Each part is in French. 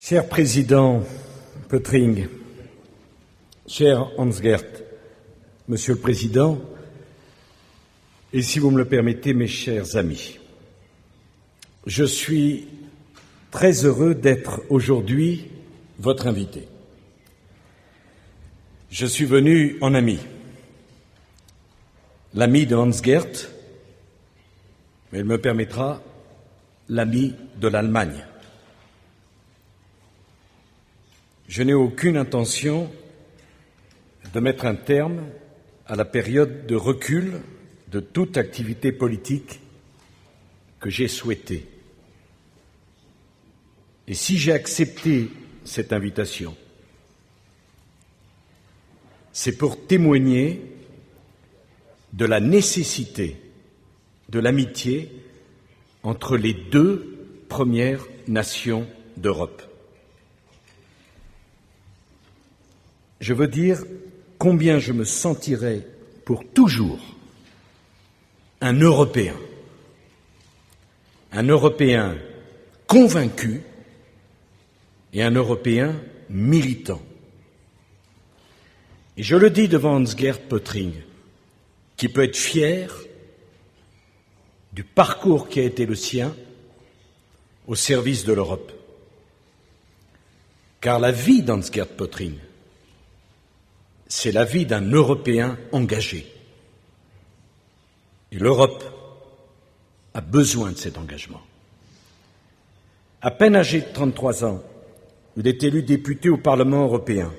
Cher Président Pöttering, cher Hans-Gert, Monsieur le Président, et si vous me le permettez, mes chers amis, je suis très heureux d'être aujourd'hui votre invité. Je suis venu en ami, l'ami de Hans-Gert, mais il me permettra l'ami de l'Allemagne. Je n'ai aucune intention de mettre un terme à la période de recul de toute activité politique que j'ai souhaitée. Et si j'ai accepté cette invitation, c'est pour témoigner de la nécessité de l'amitié entre les deux premières nations d'Europe. Je veux dire combien je me sentirai pour toujours un Européen convaincu et un Européen militant. Et je le dis devant Hans-Gert Pöttering, qui peut être fier du parcours qui a été le sien au service de l'Europe. Car la vie d'Hans-Gert Pöttering, c'est la vie d'un Européen engagé. Et l'Europe a besoin de cet engagement. À peine âgé de 33 ans, il est élu député au Parlement européen,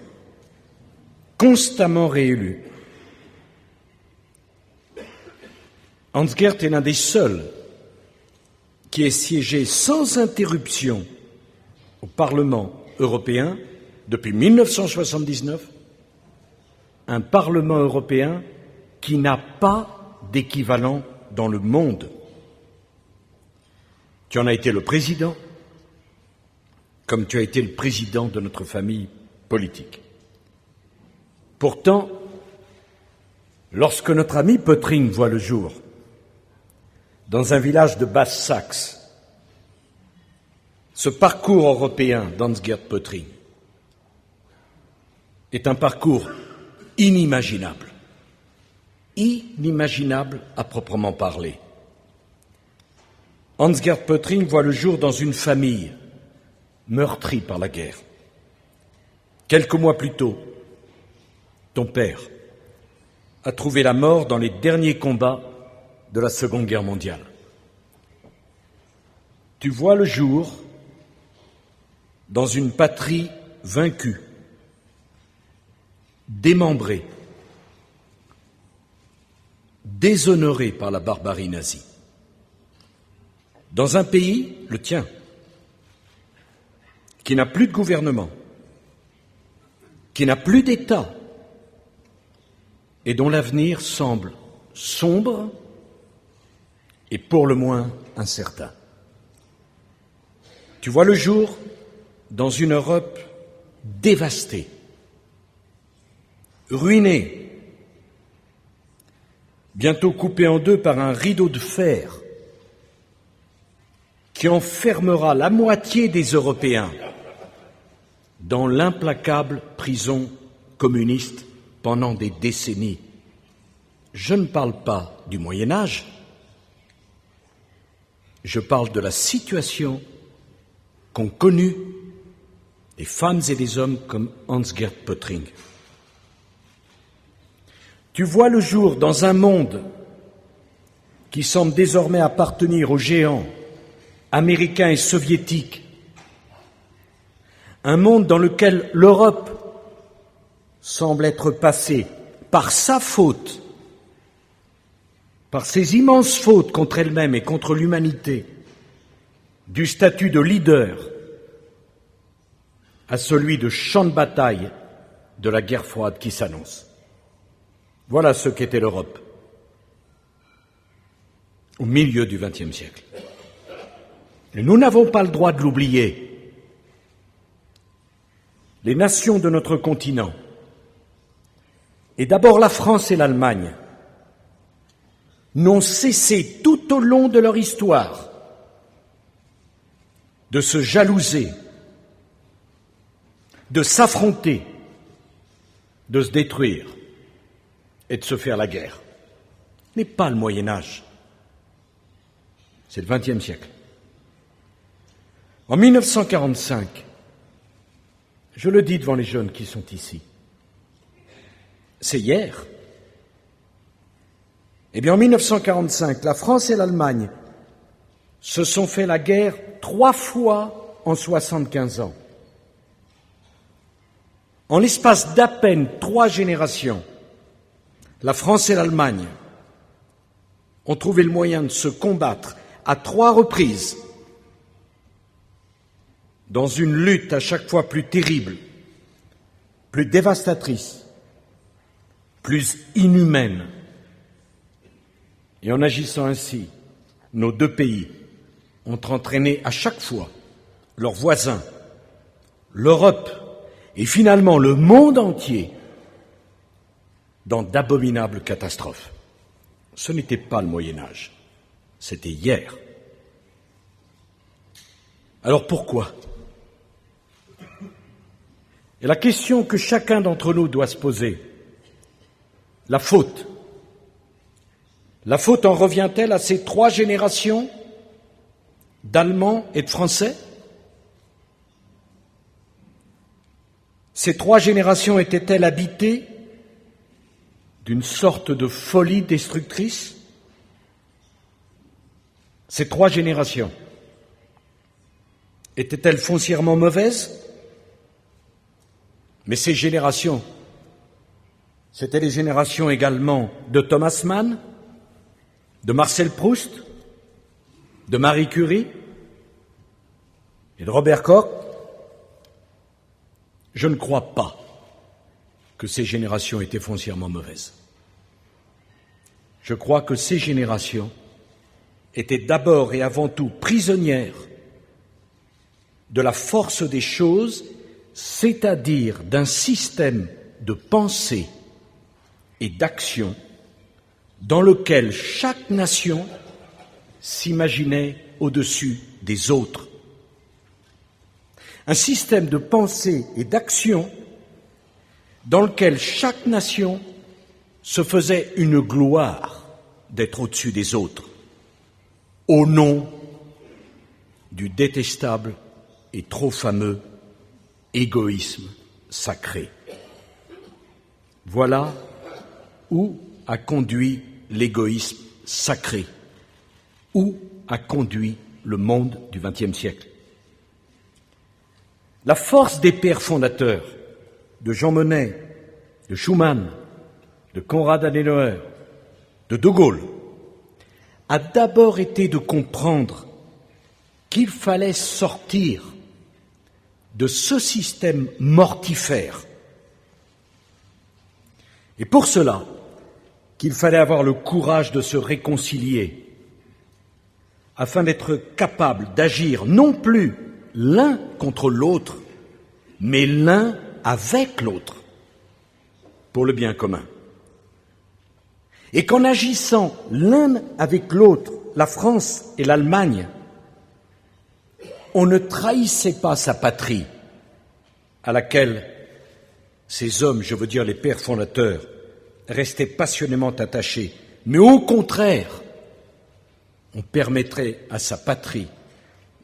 constamment réélu. Hans-Gert est l'un des seuls qui ait siégé sans interruption au Parlement européen depuis 1979, un Parlement européen qui n'a pas d'équivalent dans le monde. Tu en as été le président, comme tu as été le président de notre famille politique. Pourtant, lorsque notre ami Pöttering voit le jour, dans un village de Basse-Saxe, ce parcours européen d'Hans-Gert Pöttering est un parcours inimaginable à proprement parler. Hans-Gert Pöttering voit le jour dans une famille meurtrie par la guerre. Quelques mois plus tôt, ton père a trouvé la mort dans les derniers combats de la Seconde Guerre mondiale. Tu vois le jour dans une patrie vaincue, démembrée, déshonorée par la barbarie nazie. Dans un pays, le tien, qui n'a plus de gouvernement, qui n'a plus d'État et dont l'avenir semble sombre et pour le moins incertain. Tu vois le jour dans une Europe dévastée, ruinée, bientôt coupée en deux par un rideau de fer qui enfermera la moitié des Européens dans l'implacable prison communiste pendant des décennies. Je ne parle pas du Moyen-Âge, je parle de la situation qu'ont connue des femmes et des hommes comme Hans-Gert Pöttering. Tu vois le jour dans un monde qui semble désormais appartenir aux géants américains et soviétiques, un monde dans lequel l'Europe semble être passée par sa faute, par ses immenses fautes contre elle-même et contre l'humanité, du statut de leader à celui de champ de bataille de la guerre froide qui s'annonce. Voilà ce qu'était l'Europe au milieu du XXe siècle. Et nous n'avons pas le droit de l'oublier. Les nations de notre continent, et d'abord la France et l'Allemagne, n'ont cessé tout au long de leur histoire de se jalouser de s'affronter, de se détruire et de se faire la guerre. Ce n'est pas le Moyen-Âge, c'est le XXe siècle. En 1945, je le dis devant les jeunes qui sont ici, c'est hier. Eh bien, en 1945, la France et l'Allemagne se sont fait la guerre 3 fois en 75 ans. En l'espace d'à peine 3 générations, la France et l'Allemagne ont trouvé le moyen de se combattre à 3 reprises dans une lutte à chaque fois plus terrible, plus dévastatrice, plus inhumaine. Et en agissant ainsi, nos 2 pays ont entraîné à chaque fois leurs voisins, l'Europe et finalement le monde entier dans d'abominables catastrophes. Ce n'était pas le Moyen-Âge, c'était hier. Alors pourquoi ? Et la question que chacun d'entre nous doit se poser, la faute. La faute en revient-elle à ces 3 générations d'Allemands et de Français ? Ces 3 générations étaient-elles habitées d'une sorte de folie destructrice ? Ces 3 générations étaient-elles foncièrement mauvaises ? Mais ces générations, c'étaient les générations également de Thomas Mann, de Marcel Proust, de Marie Curie et de Robert Koch. Je ne crois pas que ces générations étaient foncièrement mauvaises. Je crois que ces générations étaient d'abord et avant tout prisonnières de la force des choses, c'est-à-dire d'un système de pensée et d'action dans lequel chaque nation s'imaginait au-dessus des autres. Un système de pensée et d'action dans lequel chaque nation se faisait une gloire d'être au-dessus des autres, au nom du détestable et trop fameux égoïsme sacré. Voilà où a conduit l'égoïsme sacré, où a conduit le monde du XXe siècle. La force des pères fondateurs, de Jean Monnet, de Schuman, de Konrad Adenauer, de De Gaulle, a d'abord été de comprendre qu'il fallait sortir de ce système mortifère. Et pour cela, qu'il fallait avoir le courage de se réconcilier, afin d'être capable d'agir non plus l'un contre l'autre, mais l'un avec l'autre, pour le bien commun. Et qu'en agissant l'un avec l'autre, la France et l'Allemagne, on ne trahissait pas sa patrie, à laquelle ces hommes, je veux dire les pères fondateurs, restaient passionnément attachés, mais au contraire, on permettrait à sa patrie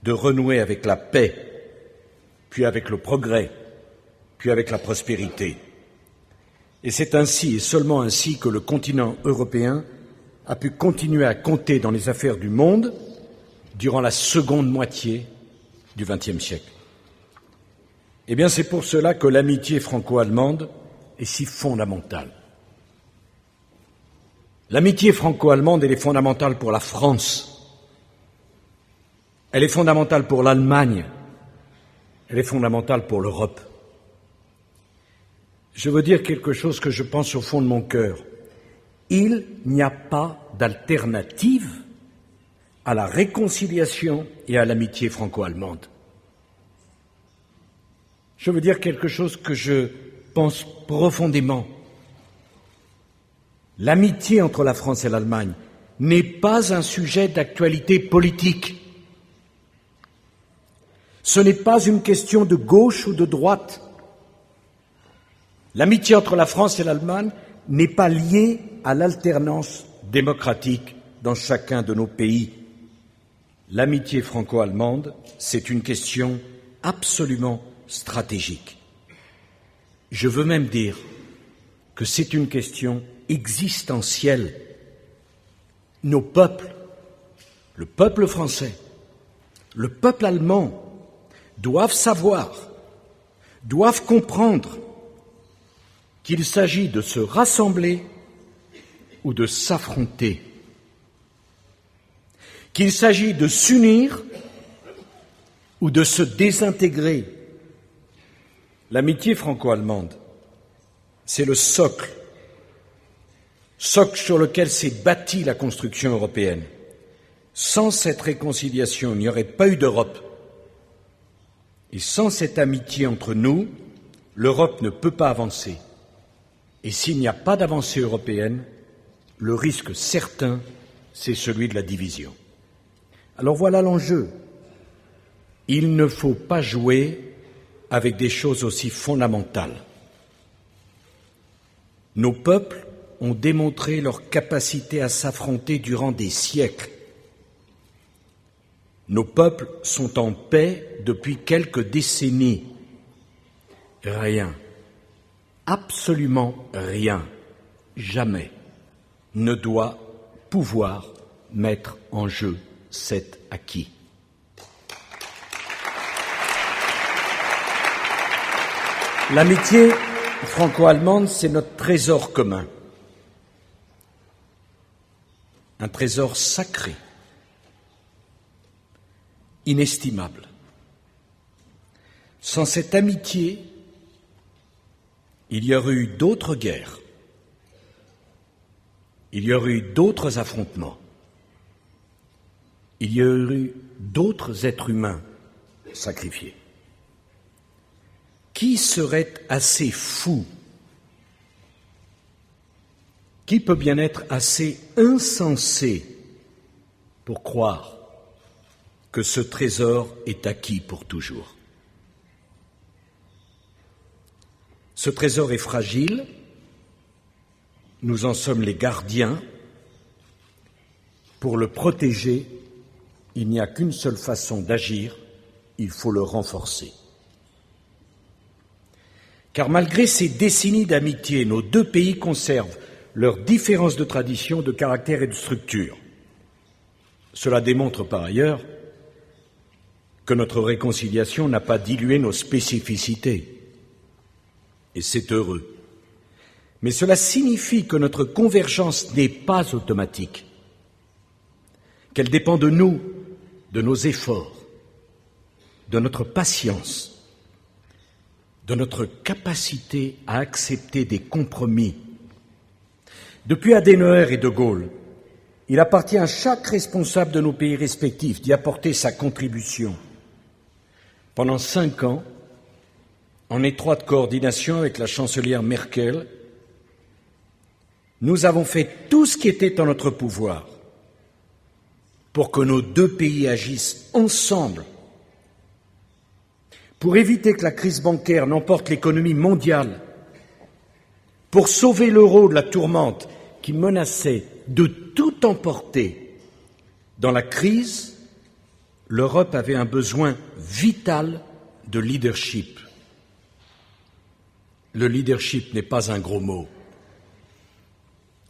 de renouer avec la paix, puis avec le progrès, puis avec la prospérité. Et c'est ainsi, et seulement ainsi, que le continent européen a pu continuer à compter dans les affaires du monde durant la seconde moitié du XXe siècle. Eh bien, c'est pour cela que l'amitié franco-allemande est si fondamentale. L'amitié franco-allemande, elle est fondamentale pour la France. Elle est fondamentale pour l'Allemagne. Elle est fondamentale pour l'Europe. Je veux dire quelque chose que je pense au fond de mon cœur. Il n'y a pas d'alternative à la réconciliation et à l'amitié franco-allemande. Je veux dire quelque chose que je pense profondément. L'amitié entre la France et l'Allemagne n'est pas un sujet d'actualité politique. Ce n'est pas une question de gauche ou de droite. L'amitié entre la France et l'Allemagne n'est pas liée à l'alternance démocratique dans chacun de nos pays. L'amitié franco-allemande, c'est une question absolument stratégique. Je veux même dire que c'est une question existentielle. Nos peuples, le peuple français, le peuple allemand, doivent savoir, doivent comprendre qu'il s'agit de se rassembler ou de s'affronter, qu'il s'agit de s'unir ou de se désintégrer. L'amitié franco-allemande, c'est le socle sur lequel s'est bâtie la construction européenne. Sans cette réconciliation, il n'y aurait pas eu d'Europe. Et sans cette amitié entre nous, l'Europe ne peut pas avancer. Et s'il n'y a pas d'avancée européenne, le risque certain, c'est celui de la division. Alors voilà l'enjeu. Il ne faut pas jouer avec des choses aussi fondamentales. Nos peuples ont démontré leur capacité à s'affronter durant des siècles. Nos peuples sont en paix depuis quelques décennies. Rien, absolument rien, jamais ne doit pouvoir mettre en jeu cet acquis. L'amitié franco-allemande, c'est notre trésor commun, un trésor sacré, inestimable. Sans cette amitié, il y aurait eu d'autres guerres, il y aurait eu d'autres affrontements, il y aurait eu d'autres êtres humains sacrifiés. Qui serait assez fou? Qui peut bien être assez insensé pour croire que ce trésor est acquis pour toujours? Ce trésor est fragile, nous en sommes les gardiens. Pour le protéger, il n'y a qu'une seule façon d'agir, il faut le renforcer. Car malgré ces décennies d'amitié, nos deux pays conservent leurs différences de tradition, de caractère et de structure. Cela démontre par ailleurs que notre réconciliation n'a pas dilué nos spécificités. Et c'est heureux. Mais cela signifie que notre convergence n'est pas automatique, qu'elle dépend de nous, de nos efforts, de notre patience, de notre capacité à accepter des compromis. Depuis Adenauer et De Gaulle, il appartient à chaque responsable de nos pays respectifs d'y apporter sa contribution. Pendant 5 ans, en étroite coordination avec la chancelière Merkel, nous avons fait tout ce qui était en notre pouvoir pour que nos deux pays agissent ensemble, pour éviter que la crise bancaire n'emporte l'économie mondiale, pour sauver l'euro de la tourmente qui menaçait de tout emporter. Dans la crise, l'Europe avait un besoin vital de leadership. Le leadership n'est pas un gros mot.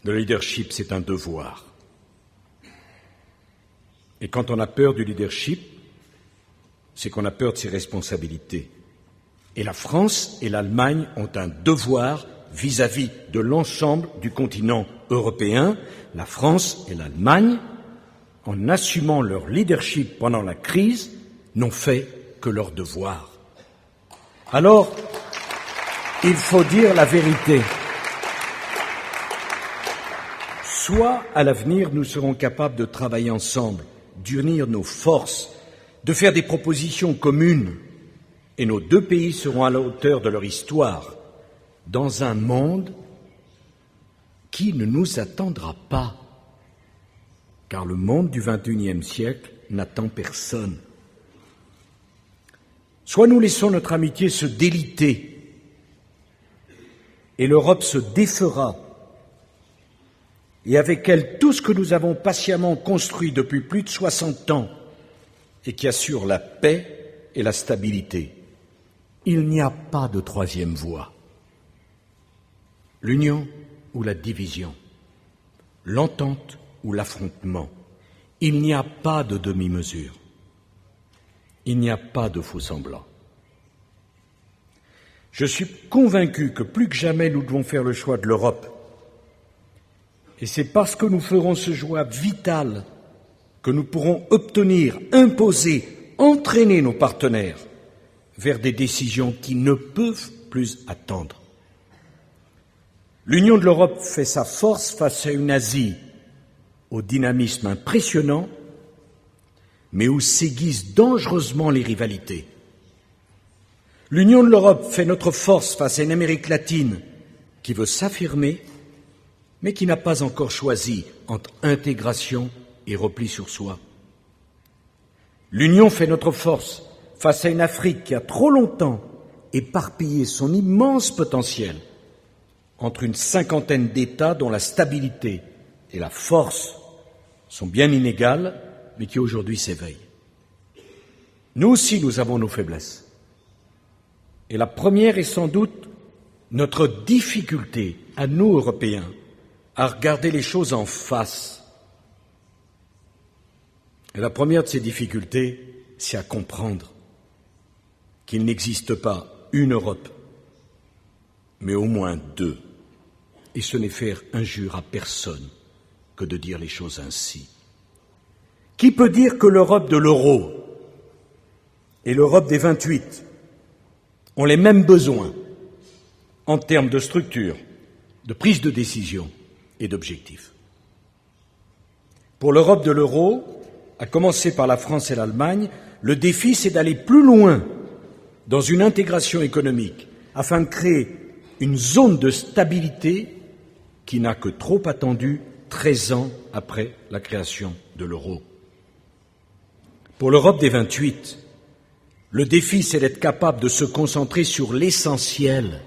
Le leadership, c'est un devoir. Et quand on a peur du leadership, c'est qu'on a peur de ses responsabilités. Et la France et l'Allemagne ont un devoir vis-à-vis de l'ensemble du continent européen. La France et l'Allemagne, en assumant leur leadership pendant la crise, n'ont fait que leur devoir. Alors, il faut dire la vérité. Soit, à l'avenir, nous serons capables de travailler ensemble, d'unir nos forces, de faire des propositions communes, et nos deux pays seront à la hauteur de leur histoire, dans un monde qui ne nous attendra pas, car le monde du XXIe siècle n'attend personne. Soit nous laissons notre amitié se déliter, et l'Europe se défera, et avec elle tout ce que nous avons patiemment construit depuis plus de 60 ans et qui assure la paix et la stabilité. Il n'y a pas de troisième voie. L'union ou la division, l'entente ou l'affrontement. Il n'y a pas de demi-mesure. Il n'y a pas de faux-semblants. Je suis convaincu que plus que jamais nous devons faire le choix de l'Europe. Et c'est parce que nous ferons ce choix vital que nous pourrons obtenir, imposer, entraîner nos partenaires vers des décisions qui ne peuvent plus attendre. L'Union de l'Europe fait sa force face à une Asie au dynamisme impressionnant, mais où s'aiguisent dangereusement les rivalités. L'Union de l'Europe fait notre force face à une Amérique latine qui veut s'affirmer, mais qui n'a pas encore choisi entre intégration et repli sur soi. L'Union fait notre force face à une Afrique qui a trop longtemps éparpillé son immense potentiel entre une cinquantaine d'États dont la stabilité et la force sont bien inégales, mais qui aujourd'hui s'éveillent. Nous aussi, nous avons nos faiblesses. Et la première est sans doute notre difficulté, à nous, Européens, à regarder les choses en face. Et la première de ces difficultés, c'est à comprendre qu'il n'existe pas une Europe, mais au moins deux. Et ce n'est faire injure à personne que de dire les choses ainsi. Qui peut dire que l'Europe de l'euro et l'Europe des 28 ont les mêmes besoins en termes de structure, de prise de décision et d'objectifs? Pour l'Europe de l'euro, à commencer par la France et l'Allemagne, le défi, c'est d'aller plus loin dans une intégration économique afin de créer une zone de stabilité qui n'a que trop attendu 13 ans après la création de l'euro. Pour l'Europe des 28, le défi, c'est d'être capable de se concentrer sur l'essentiel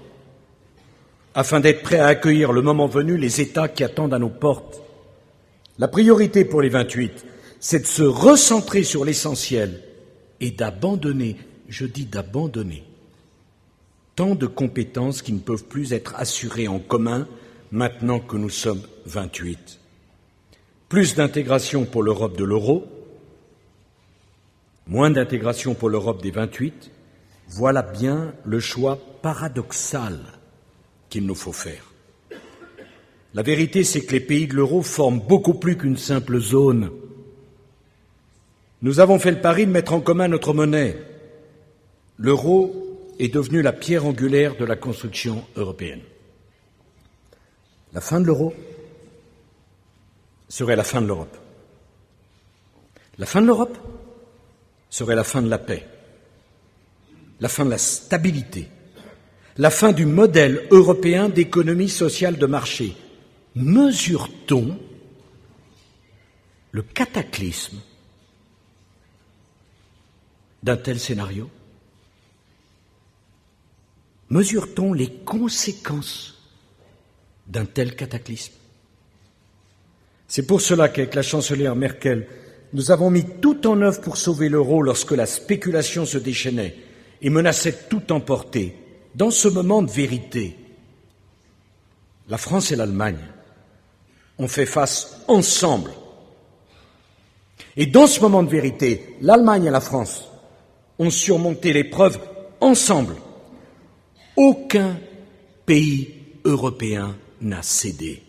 afin d'être prêt à accueillir le moment venu les États qui attendent à nos portes. La priorité pour les 28, c'est de se recentrer sur l'essentiel et d'abandonner, je dis d'abandonner, tant de compétences qui ne peuvent plus être assurées en commun maintenant que nous sommes 28. Plus d'intégration pour l'Europe de l'euro, moins d'intégration pour l'Europe des 28, voilà bien le choix paradoxal qu'il nous faut faire. La vérité, c'est que les pays de l'euro forment beaucoup plus qu'une simple zone. Nous avons fait le pari de mettre en commun notre monnaie. L'euro est devenu la pierre angulaire de la construction européenne. La fin de l'euro serait la fin de l'Europe. La fin de l'Europe serait la fin de la paix, la fin de la stabilité, la fin du modèle européen d'économie sociale de marché. Mesure-t-on le cataclysme d'un tel scénario? Mesure-t-on les conséquences d'un tel cataclysme? C'est pour cela qu'avec la chancelière Merkel, nous avons mis tout en œuvre pour sauver l'euro lorsque la spéculation se déchaînait et menaçait de tout emporter. Dans ce moment de vérité, la France et l'Allemagne ont fait face ensemble. Et dans ce moment de vérité, l'Allemagne et la France ont surmonté l'épreuve ensemble. Aucun pays européen n'a cédé.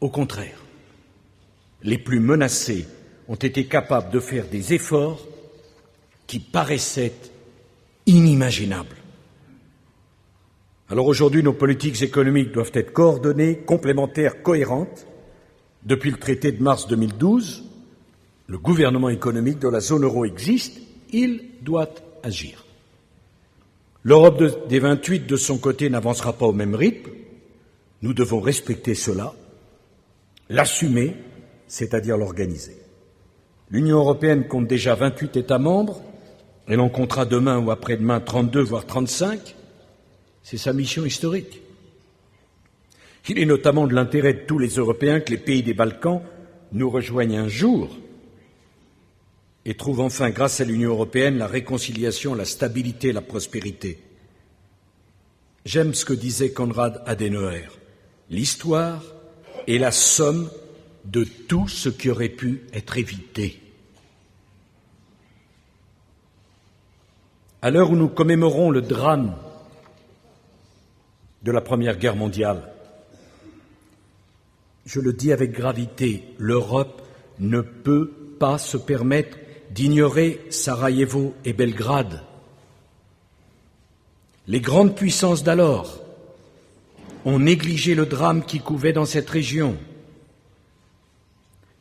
Au contraire, les plus menacés ont été capables de faire des efforts qui paraissaient inimaginables. Alors aujourd'hui, nos politiques économiques doivent être coordonnées, complémentaires, cohérentes. Depuis le traité de mars 2012, le gouvernement économique de la zone euro existe, il doit agir. L'Europe des 28, de son côté, n'avancera pas au même rythme. Nous devons respecter cela, l'assumer, c'est-à-dire l'organiser. L'Union européenne compte déjà 28 États membres, elle en comptera demain ou après-demain 32, voire 35. C'est sa mission historique. Il est notamment de l'intérêt de tous les Européens que les pays des Balkans nous rejoignent un jour et trouvent enfin, grâce à l'Union européenne, la réconciliation, la stabilité et la prospérité. J'aime ce que disait Konrad Adenauer. L'histoire est la somme de tout ce qui aurait pu être évité. À l'heure où nous commémorons le drame de la Première Guerre mondiale, je le dis avec gravité, l'Europe ne peut pas se permettre d'ignorer Sarajevo et Belgrade. Les grandes puissances d'alors ont négligé le drame qui couvait dans cette région.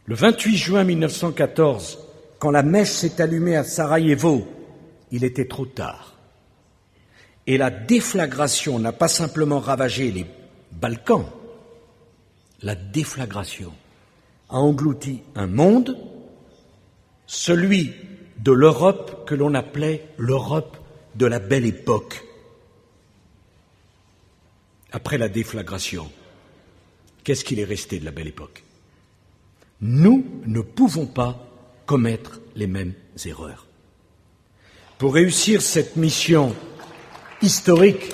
Le 28 juin 1914, quand la mèche s'est allumée à Sarajevo, il était trop tard. Et la déflagration n'a pas simplement ravagé les Balkans, la déflagration a englouti un monde, celui de l'Europe que l'on appelait l'Europe de la Belle Époque. Après la déflagration, qu'est-ce qu'il est resté de la Belle Époque? Nous ne pouvons pas commettre les mêmes erreurs. Pour réussir cette mission historique,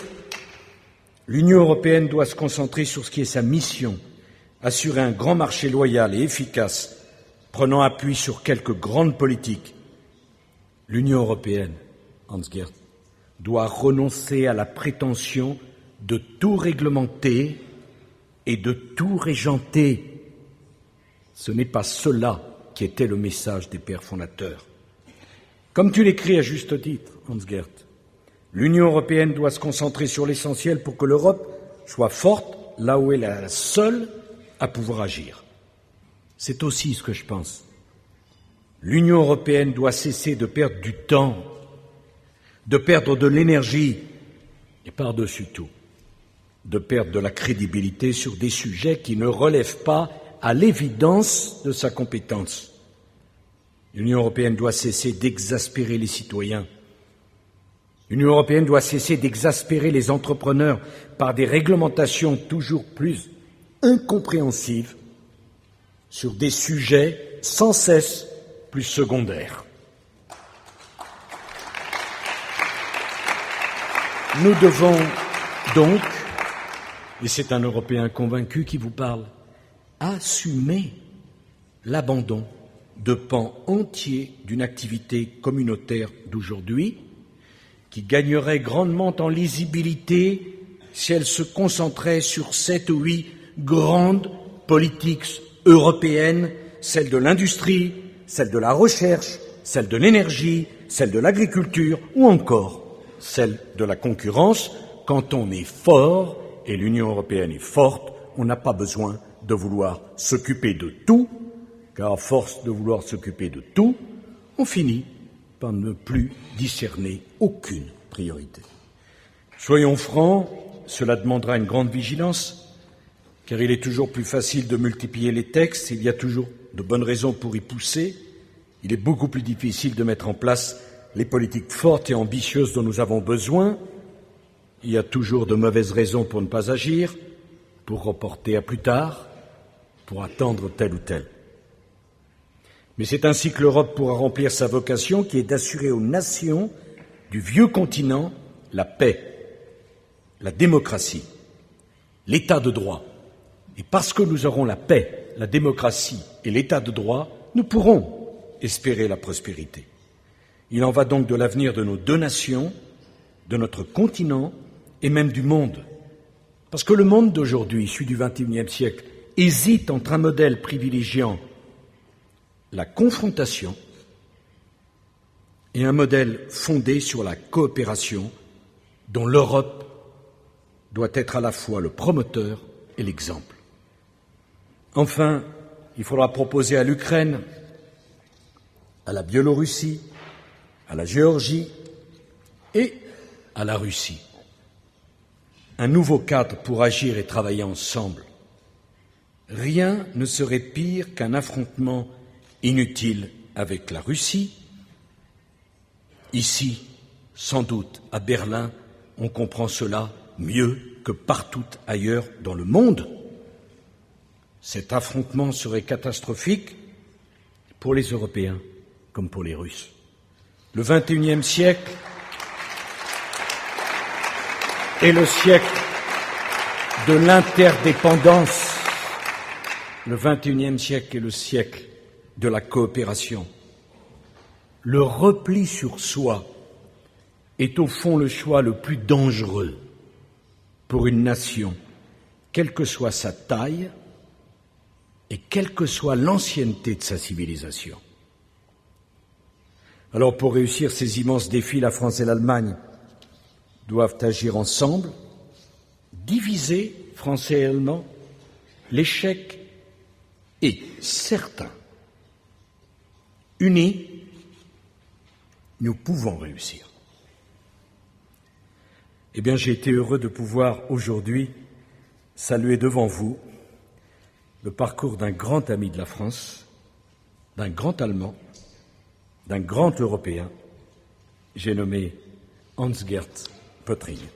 l'Union européenne doit se concentrer sur ce qui est sa mission, assurer un grand marché loyal et efficace, prenant appui sur quelques grandes politiques. L'Union européenne, Hans-Gert, doit renoncer à la prétention de tout réglementer et de tout régenter. Ce n'est pas cela qui était le message des pères fondateurs. Comme tu l'écris à juste titre, Hans-Gert, l'Union européenne doit se concentrer sur l'essentiel pour que l'Europe soit forte là où elle est la seule à pouvoir agir. C'est aussi ce que je pense. L'Union européenne doit cesser de perdre du temps, de perdre de l'énergie et par-dessus tout, de perdre de la crédibilité sur des sujets qui ne relèvent pas à l'évidence de sa compétence. L'Union européenne doit cesser d'exaspérer les citoyens. L'Union européenne doit cesser d'exaspérer les entrepreneurs par des réglementations toujours plus incompréhensives sur des sujets sans cesse plus secondaires. Nous devons donc, et c'est un Européen convaincu qui vous parle, assumer l'abandon de pans entiers d'une activité communautaire d'aujourd'hui qui gagnerait grandement en lisibilité si elle se concentrait sur 7 ou 8 grandes politiques européennes, celle de l'industrie, celle de la recherche, celle de l'énergie, celle de l'agriculture ou encore celle de la concurrence. Quand on est fort, et l'Union européenne est forte, on n'a pas besoin de vouloir s'occuper de tout, car à force de vouloir s'occuper de tout, on finit par ne plus discerner aucune priorité. Soyons francs, cela demandera une grande vigilance, car il est toujours plus facile de multiplier les textes, il y a toujours de bonnes raisons pour y pousser, il est beaucoup plus difficile de mettre en place les politiques fortes et ambitieuses dont nous avons besoin, il y a toujours de mauvaises raisons pour ne pas agir, pour reporter à plus tard, pour attendre tel ou tel. Mais c'est ainsi que l'Europe pourra remplir sa vocation qui est d'assurer aux nations du vieux continent la paix, la démocratie, l'état de droit. Et parce que nous aurons la paix, la démocratie et l'état de droit, nous pourrons espérer la prospérité. Il en va donc de l'avenir de nos deux nations, de notre continent et même du monde. Parce que le monde d'aujourd'hui, celui du XXIe siècle, hésite entre un modèle privilégiant la confrontation et un modèle fondé sur la coopération dont l'Europe doit être à la fois le promoteur et l'exemple. Enfin, il faudra proposer à l'Ukraine, à la Biélorussie, à la Géorgie et à la Russie un nouveau cadre pour agir et travailler ensemble. Rien ne serait pire qu'un affrontement inutile avec la Russie. Ici, sans doute, à Berlin, on comprend cela mieux que partout ailleurs dans le monde. Cet affrontement serait catastrophique pour les Européens comme pour les Russes. Le XXIe siècle est le siècle de l'interdépendance. Le XXIe siècle est le siècle de la coopération. Le repli sur soi est au fond le choix le plus dangereux pour une nation, quelle que soit sa taille et quelle que soit l'ancienneté de sa civilisation. Alors, pour réussir ces immenses défis, la France et l'Allemagne doivent agir ensemble, diviser Français et Allemands. L'échec est certain. Unis, nous pouvons réussir. Eh bien, j'ai été heureux de pouvoir aujourd'hui saluer devant vous le parcours d'un grand ami de la France, d'un grand Allemand, d'un grand Européen, j'ai nommé Hans-Gert Pöttering.